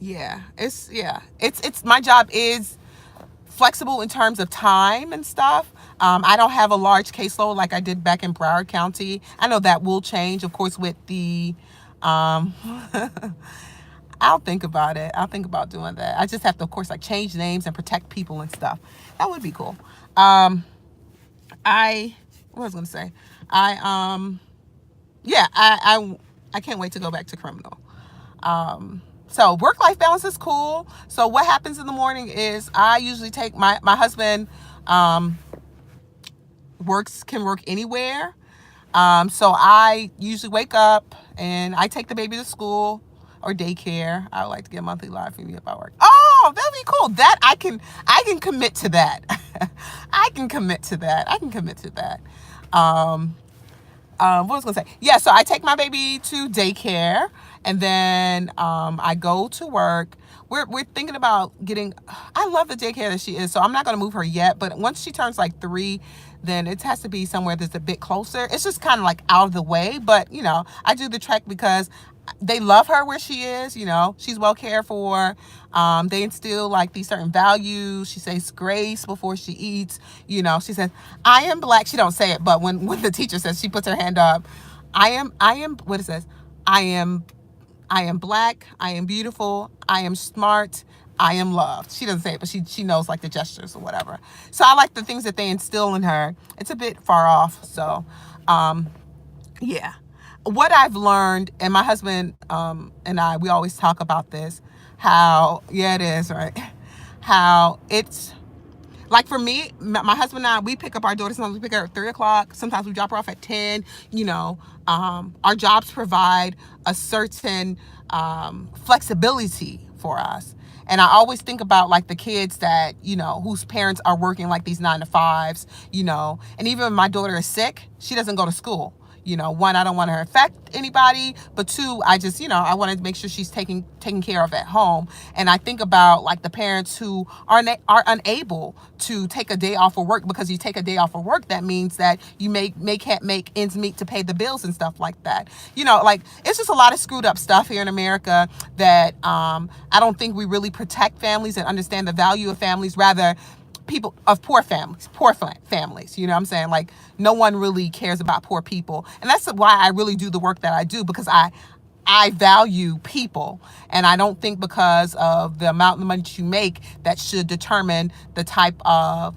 it's my job is flexible in terms of time and stuff. I don't have a large caseload like I did back in Broward County. I know that will change, of course, with the. Um, I'll think about it. I'll think about doing that. I just have to, of course, like change names and protect people and stuff. That would be cool. Um, I what was I gonna say? I yeah, I can't wait to go back to criminal. So work life balance is cool. So what happens in the morning is I usually take my husband um, can work anywhere. So I usually wake up and I take the baby to school or daycare. I would like to get a monthly live from you if I work. Oh, that'd be cool. That I can commit to that. I can commit to that. I can commit to that. Um, what was I gonna say? Yeah, so I take my baby to daycare, and then I go to work. We're thinking about getting. I love the daycare that she is, so I'm not gonna move her yet. But once she turns like 3, then it has to be somewhere that's a bit closer. It's just kind of like out of the way, but I do the trek because they love her where she is. She's well cared for. They instill like these certain values. She says grace before she eats. She says, "I am black." She don't say it, but when the teacher says, she puts her hand up. I am. What it says? I am. I am black. I am beautiful. I am smart. I am loved. She doesn't say it, but she knows like the gestures or whatever. So I like the things that they instill in her. It's a bit far off, so um, yeah. What I've learned, and my husband and we always talk about this, how, yeah, it is, right? How it's, like for me, my husband and I, we pick up our daughter. Sometimes we pick her at 3 o'clock. Sometimes we drop her off at 10. Our jobs provide a certain flexibility for us. And I always think about like the kids that, whose parents are working like these 9 to 5s, and even when my daughter is sick, she doesn't go to school. One, I don't want her to affect anybody, but two, I just, I want to make sure she's taken care of at home. And I think about like the parents who are unable to take a day off of work, because you take a day off of work, that means that you can't make ends meet to pay the bills and stuff like that. Like it's just a lot of screwed up stuff here in America that I don't think we really protect families and understand the value of families. Rather, people of poor families, you know what I'm saying? Like no one really cares about poor people. And that's why I really do the work that I do, because I value people, and I don't think because of the amount of money that you make that should determine the type of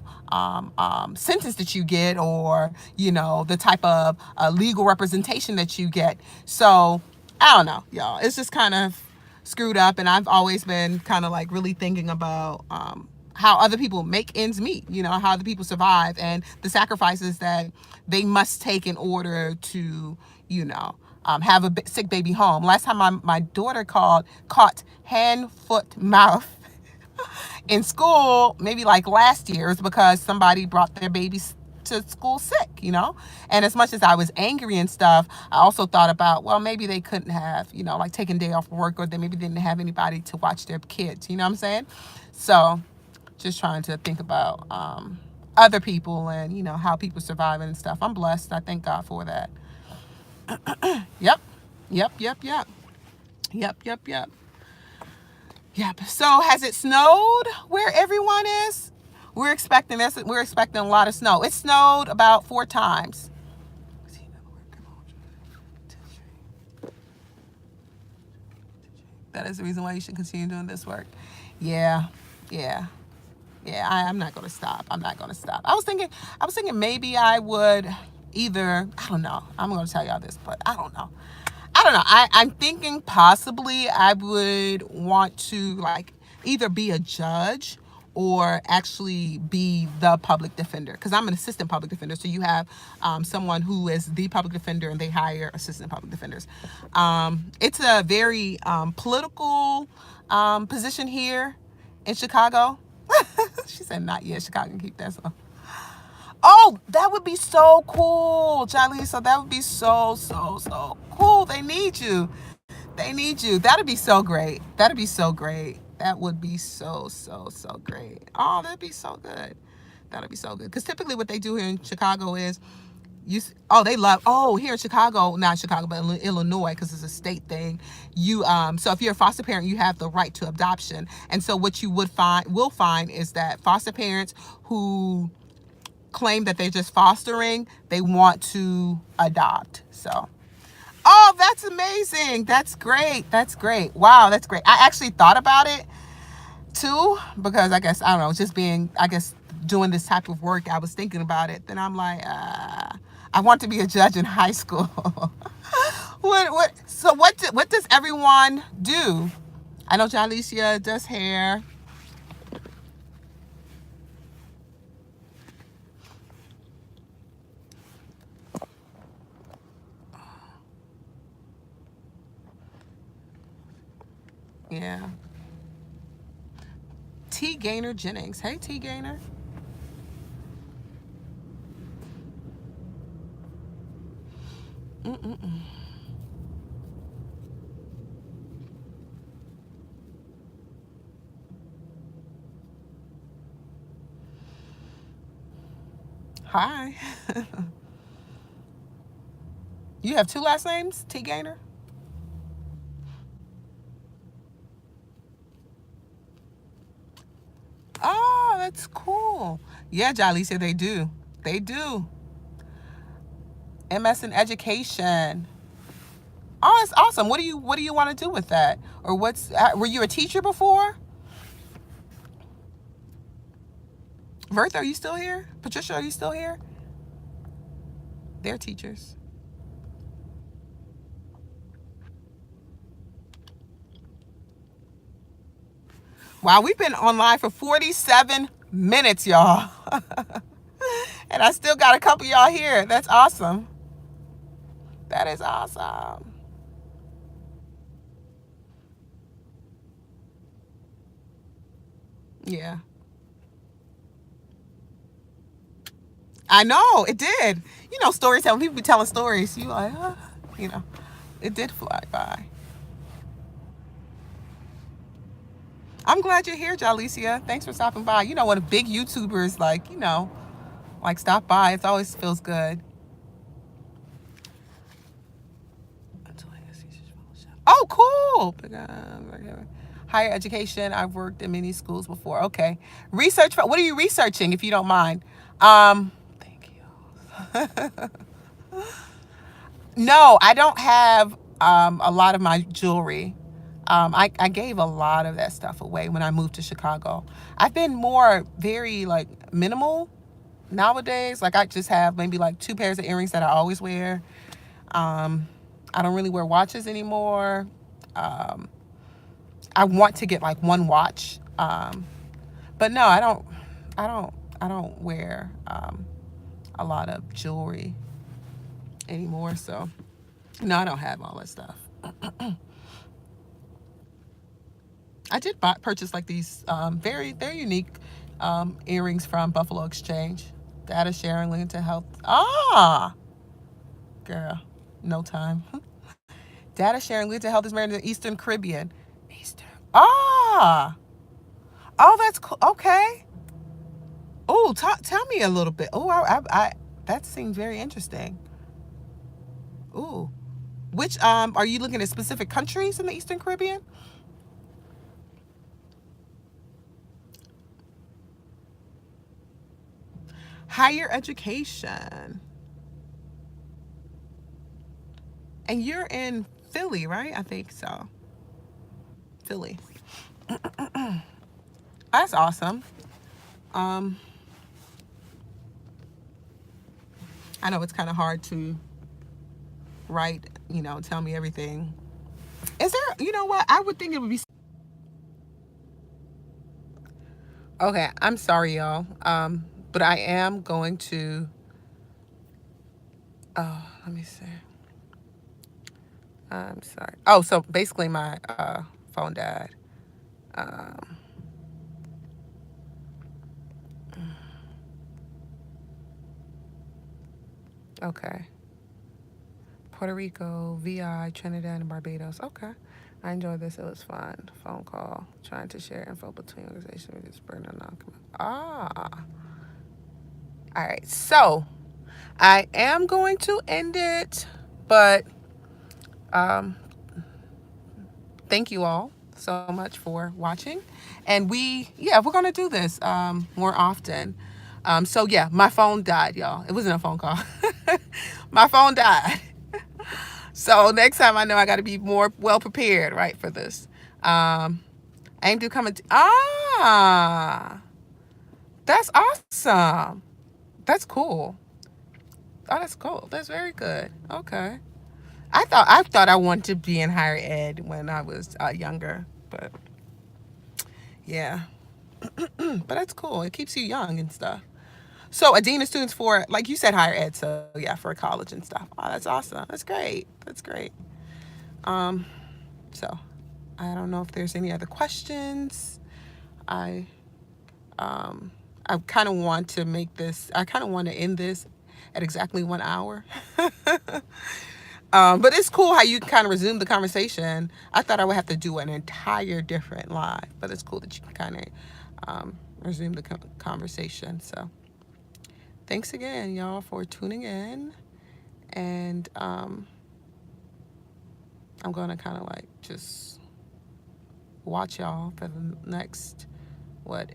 sentence that you get, or the type of legal representation that you get. So I don't know, y'all. It's just kind of screwed up, and I've always been kind of like really thinking about how other people make ends meet, how other people survive, and the sacrifices that they must take in order to, have a sick baby home. Last time my daughter caught hand, foot, mouth in school, maybe like last year, is because somebody brought their babies to school sick, And as much as I was angry and stuff, I also thought about, well, maybe they couldn't have, like taken a day off work, or they maybe didn't have anybody to watch their kids, you know what I'm saying? So just trying to think about other people and, how people survive and stuff. I'm blessed. I thank God for that. Yep. Yep, yep, yep. Yep, yep, yep. Yep. So has it snowed where everyone is? We're expecting this. We're expecting a lot of snow. It snowed about 4 times. That is the reason why you should continue doing this work. Yeah, yeah, yeah. I'm not gonna stop. I'm not gonna stop. I was thinking maybe I would either. I don't know. I'm gonna tell y'all this, but I don't know. I'm thinking possibly I would want to like either be a judge or actually be the public defender, because I'm an assistant public defender. So you have someone who is the public defender and they hire assistant public defenders. It's a very political position here in Chicago. She said, not yet. Chicago can keep that. So. Oh, that would be so cool, Jolly. So that would be so cool. They need you. They need you. That'd be so great. That'd be so great. That would be so great. Oh, that'd be so good. That'd be so good. Because typically what they do here in Chicago is they love, here in Chicago, not Chicago, but in Illinois, because it's a state thing. So if you're a foster parent, you have the right to adoption. And so what you will find is that foster parents who claim that they're just fostering, they want to adopt. So, oh, that's amazing. That's great. That's great. Wow, that's great. I actually thought about it too, because I guess, I don't know, just being, I guess, doing this type of work, I was thinking about it. Then I'm like, I want to be a judge in high school. What does everyone do? I know Jalicia does hair. Yeah. T. Gaynor Jennings. Hey, T. Gaynor. Hi. You have two last names, T. Gaynor? Oh, that's cool. Yeah, Jolly said they do. They do. MS in education. Oh, that's awesome. What do you want to do with that? Or were you a teacher before? Vertha, are you still here? Patricia, are you still here? They're teachers. Wow, we've been online for 47 minutes, y'all. And I still got a couple of y'all here. That's awesome. That is awesome. Yeah. I know, it did. You know, storytelling. People be telling stories. You like, it did fly by. I'm glad you're here, Jalicia. Thanks for stopping by. You know, when a big YouTubers like stop by, it always feels good. Oh, cool. Higher education. I've worked in many schools before. Okay. Research. What are you researching, if you don't mind? Thank you. No, I don't have a lot of my jewelry. I gave a lot of that stuff away when I moved to Chicago. I've been more very like minimal nowadays. Like I just have maybe like 2 pairs of earrings that I always wear. I don't really wear watches anymore. I want to get like one watch. But no, I don't wear a lot of jewelry anymore. So no, I don't have all that stuff. I did purchase like these very unique earrings from Buffalo Exchange. Data sharing, linked to health. Ah, girl, no time. Data sharing, linked to health is married in the Eastern Caribbean. Eastern. Ah. Oh, that's cool. Okay. Oh, tell me a little bit. Oh, that seems very interesting. Ooh. Which are you looking at specific countries in the Eastern Caribbean? Higher education. And you're in Philly, right? I think so. Philly. That's awesome. I know it's kind of hard to write, tell me everything. Is there, you know what? I would think it would be. Okay, I'm sorry, y'all. But I am going to. Oh, let me see. I'm sorry. Oh, so basically, my phone died. Um, okay. Puerto Rico, VI, Trinidad, and Barbados. Okay. I enjoyed this. It was fun. Phone call. Trying to share info between organizations. Just burn a non. Ah. All right. So I am going to end it, but um, thank you all so much for watching. And we're going to do this more often. So yeah, my phone died, y'all. It wasn't a phone call. My phone died. So next time I know I got to be more well prepared, right, for this. Aim to come that's awesome. That's cool. Oh, that's cool. That's very good. Okay. I thought I wanted to be in higher ed when I was younger, but yeah. But that's cool. It keeps you young and stuff. So a dean of students for, like you said, higher ed. So yeah, for college and stuff. Oh, that's awesome. That's great. That's great. Um, so I don't know if there's any other questions. I um, I kind of want to make this. I kind of want to end this at exactly 1 hour. But it's cool how you kind of resume the conversation. I thought I would have to do an entire different live, but it's cool that you can kind of resume the conversation. So thanks again, y'all, for tuning in. And I'm going to kind of like just watch y'all for the next,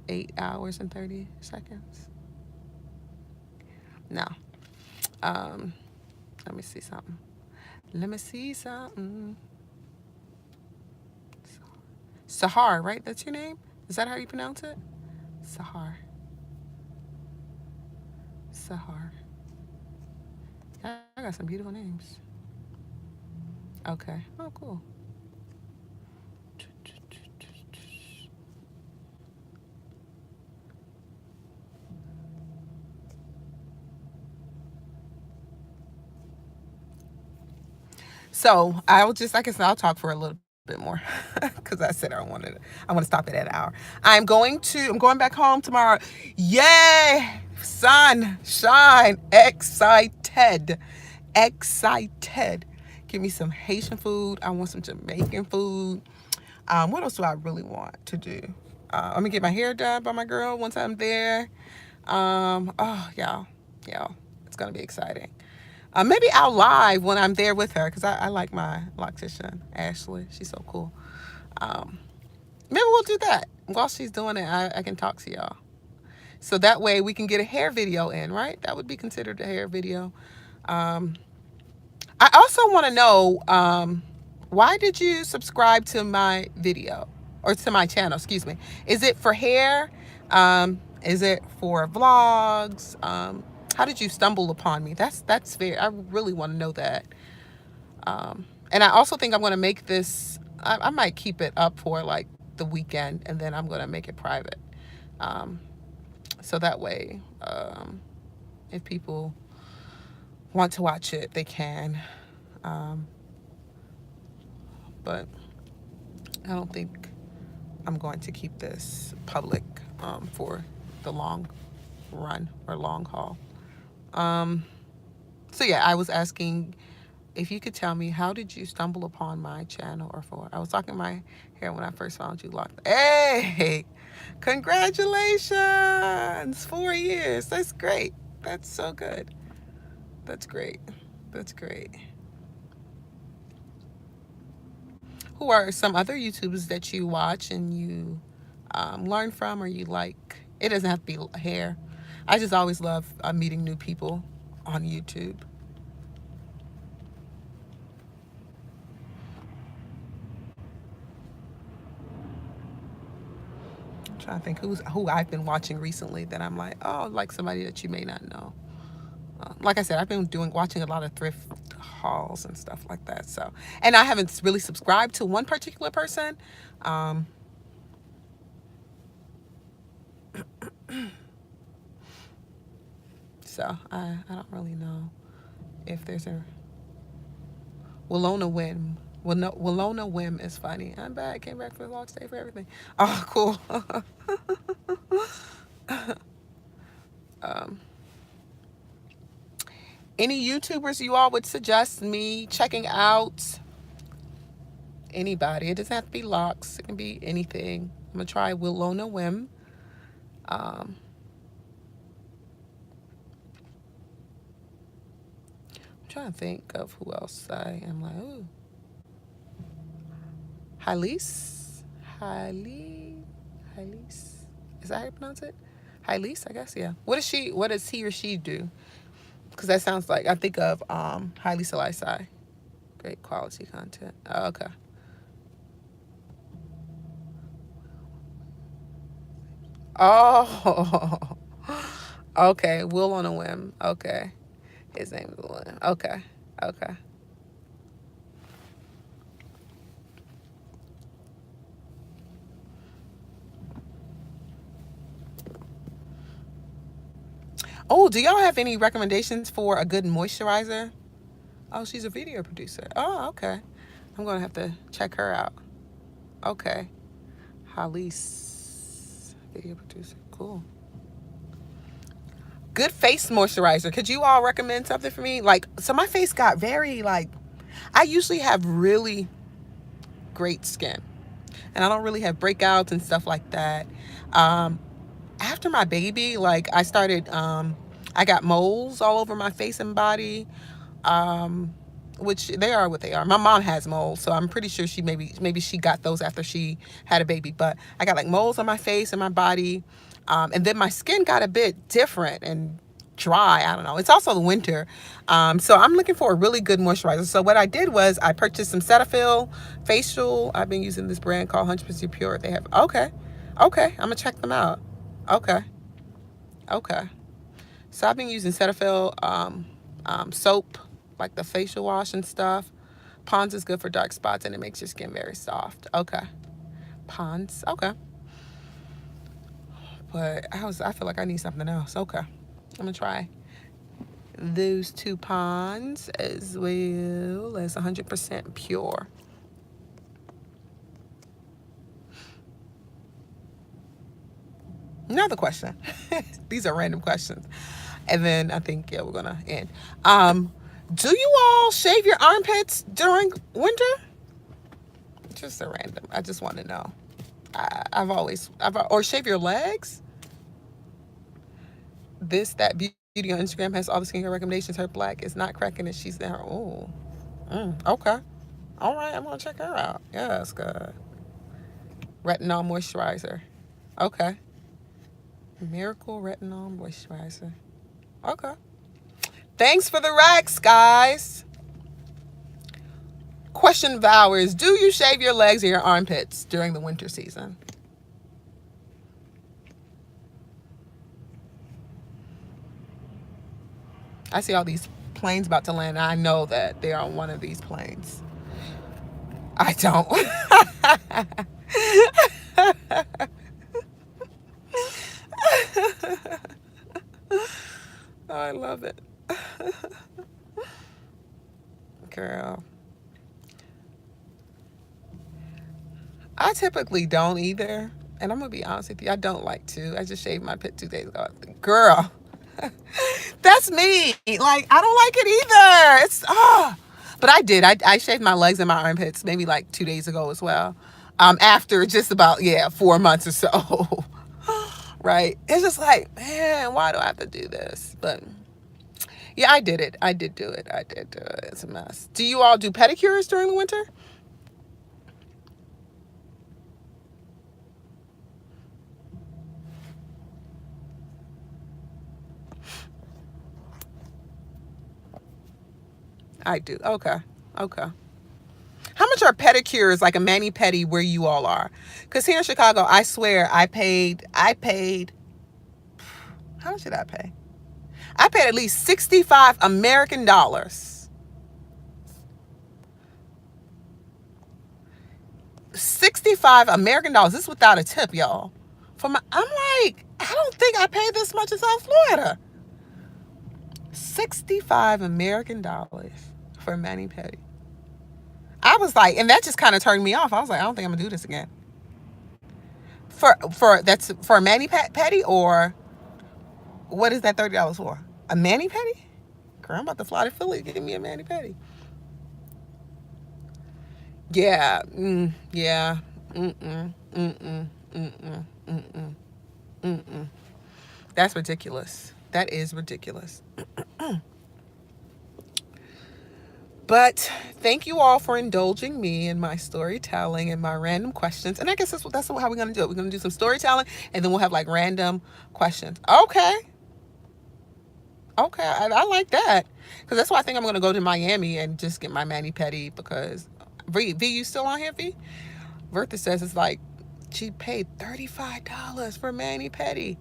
8 hours and 30 seconds? No. Um, let me see something. Let me see something. Sahar, right? That's your name? Is that how you pronounce it? Sahar. Sahar. I got some beautiful names. Okay. Oh, cool. So I'll just, like I said, I'll talk for a little bit more because I said I want to stop it at an hour. I'm going back home tomorrow. Yay! Sunshine. Excited. Excited. Give me some Haitian food. I want some Jamaican food. What else do I really want to do? I'm gonna get my hair done by my girl once I'm there. Oh, y'all, it's gonna be exciting. Maybe I'll live when I'm there with her because I like my loctician, Ashley. She's so cool. Um, Maybe we'll do that. While she's doing it, I can talk to y'all. So that way we can get a hair video in, right? That would be considered a hair video. Um, I also want to know why did you subscribe to my video or to my channel? Excuse me. Is it for hair? Is it for vlogs? How did you stumble upon me? That's fair. I really want to know that. And I also think I'm going to make this. I might keep it up for like the weekend, and then I'm going to make it private. Um, so that way, if people want to watch it, they can. Um, but I don't think I'm going to keep this public for the long run or long haul. So yeah, I was asking if you could tell me, how did you stumble upon my channel or for? I was talking my hair when I first found you locked. Hey, congratulations! 4 years. That's great. That's so good. That's great. That's great. Who are some other YouTubers that you watch and you learn from or you like? It doesn't have to be hair. I just always love meeting new people on YouTube. I'm trying to think who I've been watching recently that I'm like, oh, like somebody that you may not know. Like I said, I've been watching a lot of thrift hauls and stuff like that. So, and I haven't really subscribed to one particular person. Um, So I don't really know if there's a Willona Whim. Well, no, Willona Whim is funny. I'm back. Came back for the launch day for everything. Oh, cool. um, any YouTubers you all would suggest me checking out? Anybody. It doesn't have to be locks. It can be anything. I'm gonna try Willona Whim. Um, I'm trying to think of who else I am like. Ooh, Halise, Halise. Is that how you pronounce it? Halise, I guess. Yeah. What does she? What does he or she do? Because that sounds like I think of Haile Selassie. Great quality content. Oh, okay. Oh, okay. Will on a whim. Okay. His name is William. Okay. Okay. Oh, do y'all have any recommendations for a good moisturizer? Oh, she's a video producer. Oh, okay. I'm gonna have to check her out. Okay. Halise, video producer. Cool. Good face moisturizer. Could you all recommend something for me? Like, so my face got very like. I usually have really great skin, and I don't really have breakouts and stuff like that. Um, After my baby, like I got moles all over my face and body, um, which they are what they are. My mom has moles, so I'm pretty sure she maybe she got those after she had a baby. But I got like moles on my face and my body, and then my skin got a bit different and dry. I don't know. It's also the winter, so I'm looking for a really good moisturizer. So what I did was I purchased some Cetaphil facial. I've been using this brand called 100% Pure. They have okay. I'm gonna check them out. Okay, okay. So I've been using Cetaphil soap, like the facial wash and stuff. Pond's is good for dark spots and it makes your skin very soft. Okay. Pond's, okay. But I feel like I need something else. Okay. I'm gonna try those two Ponds as well as 100% pure. Another question. These are random questions. And then I think, yeah, we're gonna end. Do you all shave your armpits during winter? Just a random. I just want to know. Or shave your legs. That beauty on Instagram has all the skincare recommendations. Her black is not cracking and she's there. Oh, okay. All right, I'm gonna check her out. Yeah, that's good. Retinol moisturizer. Okay. Miracle Retinol moisturizer. Okay. Thanks for the racks, guys. Question of ours: do you shave your legs or your armpits during the winter season? I see all these planes about to land. And I know that they're on one of these planes. I don't. I love it. Girl. I typically don't either. And I'm going to be honest with you, I don't like to. I just shaved my pit 2 days ago. Girl. That's me. Like, I don't like it either. It's, But I did. I shaved my legs and my armpits maybe like 2 days ago as well. After just about, 4 months or so. Right. It's just like, man, why do I have to do this? But yeah, I did it. I did do it. I did do it. It's a mess. Do you all do pedicures during the winter? I do. Okay. Okay. How much are pedicures, like a mani pedi, where you all are? Because here in Chicago, I swear I paid, how much did I pay? I paid at least 65 American dollars. 65 American dollars. This is without a tip, y'all. I'm like, I don't think I paid this much in South Florida. 65 American dollars for a mani-pedi. I was like, and that just kind of turned me off. I was like, I don't think I'm gonna do this again. For that's for a mani-pedi, or what is that $30 for? A mani-pedi? Girl, I'm about to fly to Philly to get me a mani-pedi. Yeah, yeah. Mm-mm, mm-mm, mm-mm, mm-mm, mm-mm. That's ridiculous. That is ridiculous. But thank you all for indulging me in my storytelling and my random questions. And I guess that's how we're gonna do it. We're gonna do some storytelling, and then we'll have like random questions. Okay, okay, I like that, because that's why I think I'm gonna go to Miami and just get my mani pedi. Because V, you still on here, V? Bertha says it's like she paid $35 for mani pedi.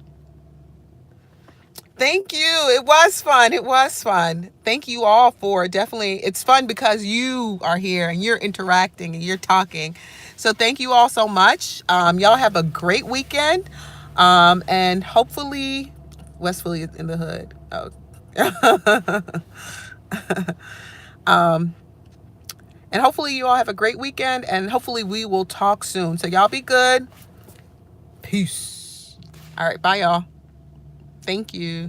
Thank you. It was fun. It was fun. Thank you all for definitely. It's fun because you are here and you're interacting and you're talking. So thank you all so much. Y'all have a great weekend. And hopefully, West Philly is in the hood. Oh. um, and hopefully you all have a great weekend, and hopefully we will talk soon. So y'all be good. Peace. All right. Bye, y'all. Thank you.